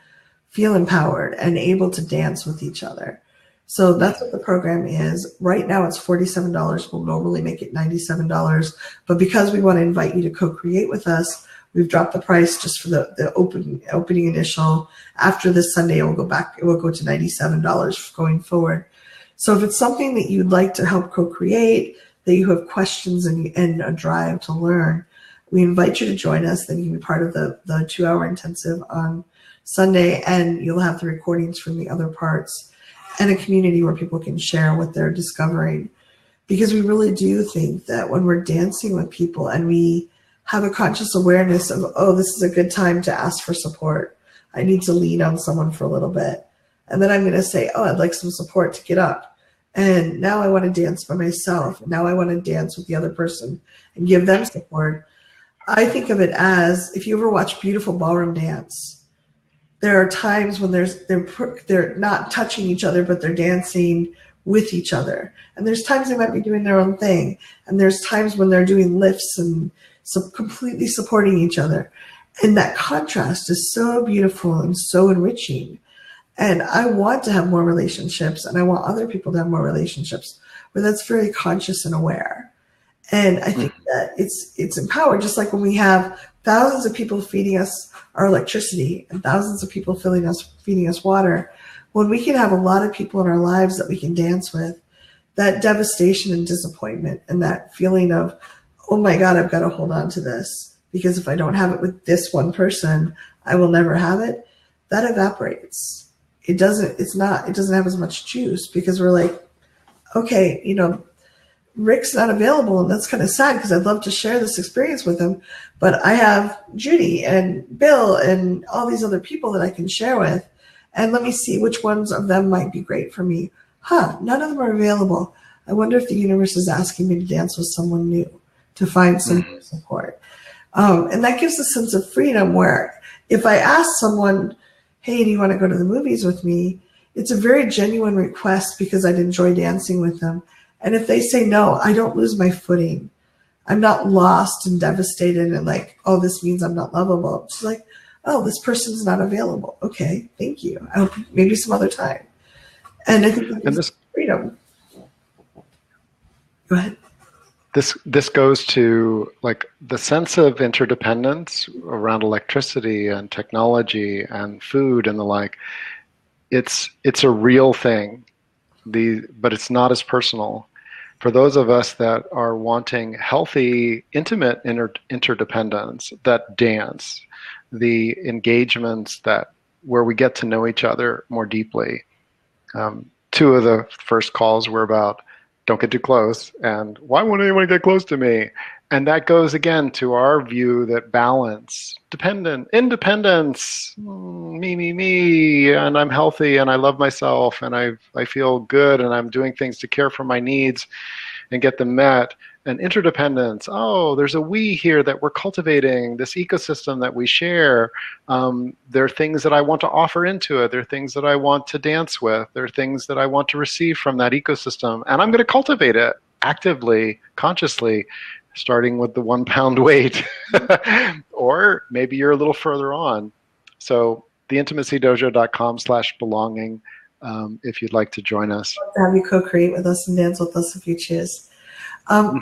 feel empowered and able to dance with each other? So that's what the program is. Right now it's $47. We'll normally make it $97. But because we want to invite you to co-create with us, we've dropped the price just for the opening initial. After this Sunday, it will go to $97 going forward. So if it's something that you'd like to help co-create, that you have questions and a drive to learn, we invite you to join us. Then you can be part of the 2-hour intensive on Sunday, and you'll have the recordings from the other parts and a community where people can share what they're discovering. Because we really do think that when we're dancing with people and we have a conscious awareness of, oh, this is a good time to ask for support. I need to lean on someone for a little bit. And then I'm going to say, oh, I'd like some support to get up. And now I want to dance by myself. Now I want to dance with the other person and give them support. I think of it as, if you ever watch beautiful ballroom dance, there are times when they're not touching each other, but they're dancing with each other. And there's times they might be doing their own thing. And there's times when they're doing lifts and completely supporting each other. And that contrast is so beautiful and so enriching. And I want to have more relationships, and I want other people to have more relationships where that's very conscious and aware. And I think that it's empowered, just like when we have thousands of people feeding us our electricity and thousands of people feeding us water. When we can have a lot of people in our lives that we can dance with, that devastation and disappointment and that feeling of, oh my God, I've got to hold on to this, because if I don't have it with this one person, I will never have it. That evaporates. It doesn't have as much juice, because we're like, okay, Rick's not available, and that's kind of sad because I'd love to share this experience with him, but I have Judy and Bill and all these other people that I can share with, and let me see which ones of them might be great for me. None of them are available. I wonder if the universe is asking me to dance with someone new, to find some support. And that gives a sense of freedom where if I ask someone, hey, do you want to go to the movies with me? It's a very genuine request because I'd enjoy dancing with them. And if they say no, I don't lose my footing. I'm not lost and devastated and like, oh, this means I'm not lovable. It's like, oh, this person's not available. Okay, thank you. I hope maybe some other time. And I think that gives freedom. Go ahead. This goes to like the sense of interdependence around electricity and technology and food and the like. It's a real thing, but it's not as personal. For those of us that are wanting healthy, intimate interdependence, that dance, the engagements where we get to know each other more deeply. Two of the first calls were about don't get too close, and why won't anyone get close to me? And that goes again to our view that balance, independence, me, and I'm healthy and I love myself and I feel good and I'm doing things to care for my needs and get them met. And interdependence, oh, there's a we here that we're cultivating, this ecosystem that we share. There are things that I want to offer into it. There are things that I want to dance with. There are things that I want to receive from that ecosystem. And I'm going to cultivate it actively, consciously, starting with the 1 pound weight. Or maybe you're a little further on. So theintimacydojo.com/belonging if you'd like to join us. I'd love to have you co-create with us and dance with us if you choose. Oh,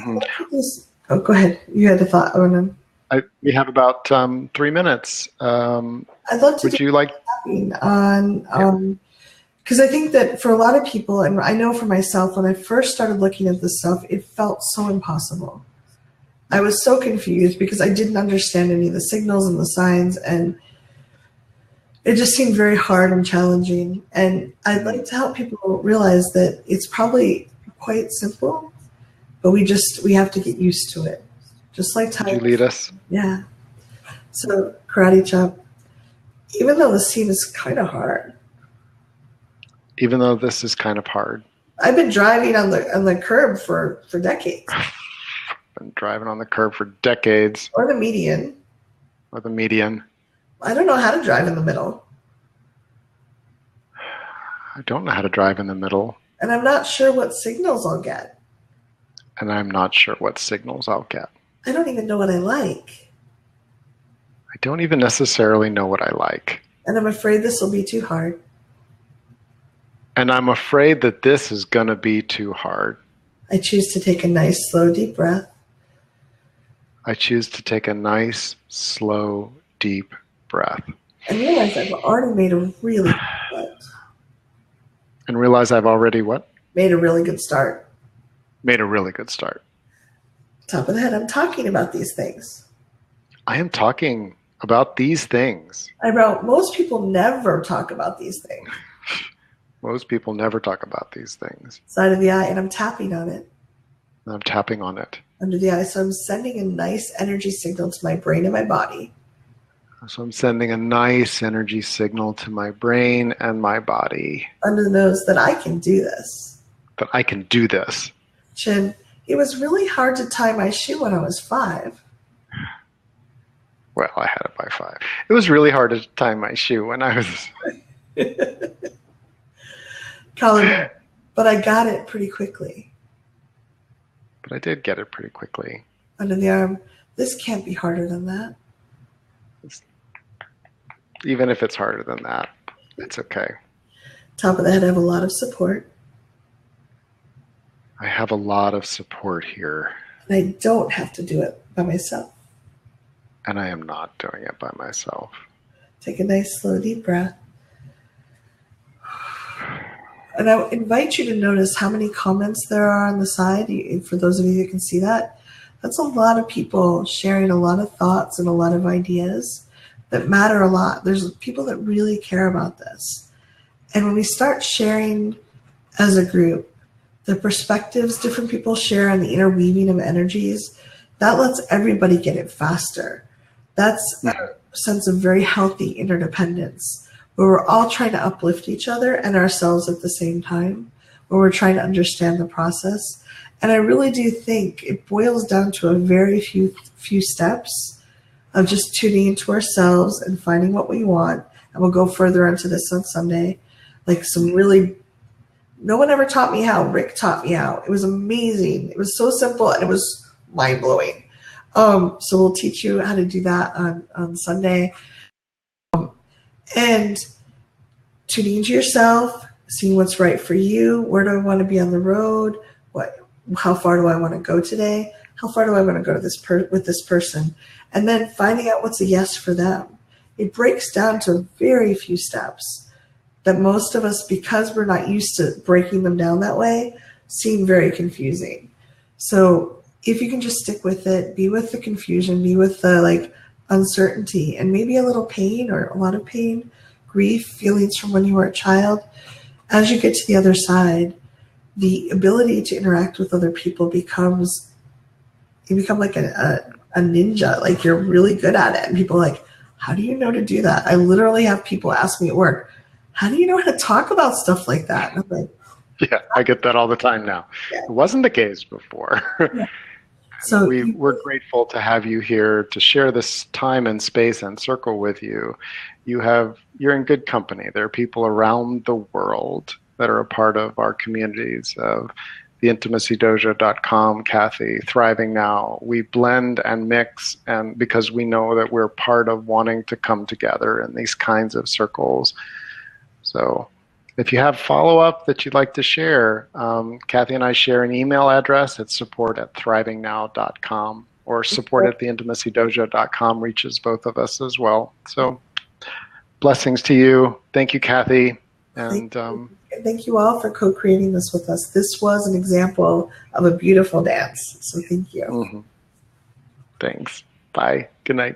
go ahead. You had a thought, Onan. We have about 3 minutes. I'd love to on because I think that for a lot of people, and I know for myself, when I first started looking at this stuff, it felt so impossible. I was so confused because I didn't understand any of the signals and the signs, and it just seemed very hard and challenging. And I'd like to help people realize that it's probably quite simple. But we have to get used to it. Just like time. You lead us. Yeah. So karate chop, even though this seems kind of hard. Even though this is kind of hard. I've been driving on the curb for decades. Been driving on the curb for decades. Or the median. Or the median. I don't know how to drive in the middle. I don't know how to drive in the middle. And I'm not sure what signals I'll get. And I'm not sure what signals I'll get. I don't even know what I like. I don't even necessarily know what I like. And I'm afraid this will be too hard. And I'm afraid that this is going to be too hard. I choose to take a nice, slow, deep breath. I choose to take a nice, slow, deep breath. And realize I've already made a really good start. And realize I've already what? Made a really good start. Made a really good start. Top of the head, I'm talking about these things. I am talking about these things. I wrote, most people never talk about these things. Most people never talk about these things. Side of the eye, and I'm tapping on it. And I'm tapping on it. Under the eye, so I'm sending a nice energy signal to my brain and my body. So I'm sending a nice energy signal to my brain and my body. Under the nose, that I can do this. That I can do this. Chin, it was really hard to tie my shoe when I was 5. Well, I had it by 5. It was really hard to tie my shoe when I was... Colin, but I got it pretty quickly. But I did get it pretty quickly. Under the arm, this can't be harder than that. Even if it's harder than that, it's okay. Top of the head, I have a lot of support. I have a lot of support here. And I don't have to do it by myself. And I am not doing it by myself. Take a nice, slow, deep breath. And I invite you to notice how many comments there are on the side. For those of you who can see that, that's a lot of people sharing a lot of thoughts and a lot of ideas that matter a lot. There's people that really care about this. And when we start sharing as a group, the perspectives different people share and the interweaving of energies, that lets everybody get it faster. That's a sense of very healthy interdependence, where we're all trying to uplift each other and ourselves at the same time, where we're trying to understand the process. And I really do think it boils down to a very few steps of just tuning into ourselves and finding what we want. And we'll go further into this on Sunday. Like some really, no one ever taught me how. Rick taught me how. It was amazing. It was so simple and it was mind blowing. So we'll teach you how to do that on Sunday. And tuning into yourself, seeing what's right for you. Where do I want to be on the road? How far do I want to go today? How far do I want to go to with this person? And then finding out what's a yes for them. It breaks down to very few steps that most of us, because we're not used to breaking them down that way, seem very confusing. So if you can just stick with it, be with the confusion, be with the uncertainty and maybe a little pain or a lot of pain, grief, feelings from when you were a child, as you get to the other side, the ability to interact with other people you become like a ninja. Like you're really good at it. And people are like, how do you know to do that? I literally have people ask me at work, how do you know how to talk about stuff like that? And I'm like, yeah, I get that all the time now. Yeah. It wasn't the case before. Yeah. So we're grateful to have you here to share this time and space and circle with you. You're in good company. There are people around the world that are a part of our communities of the intimacydojo.com, Kathy, Thriving Now. We blend and mix, and because we know that we're part of wanting to come together in these kinds of circles. So if you have follow-up that you'd like to share, Kathy and I share an email address at support@thrivingnow.com, or support@theintimacydojo.com reaches both of us as well. So blessings to you. Thank you, Kathy. And thank you all for co-creating this with us. This was an example of a beautiful dance. So thank you. Mm-hmm. Thanks. Bye. Good night.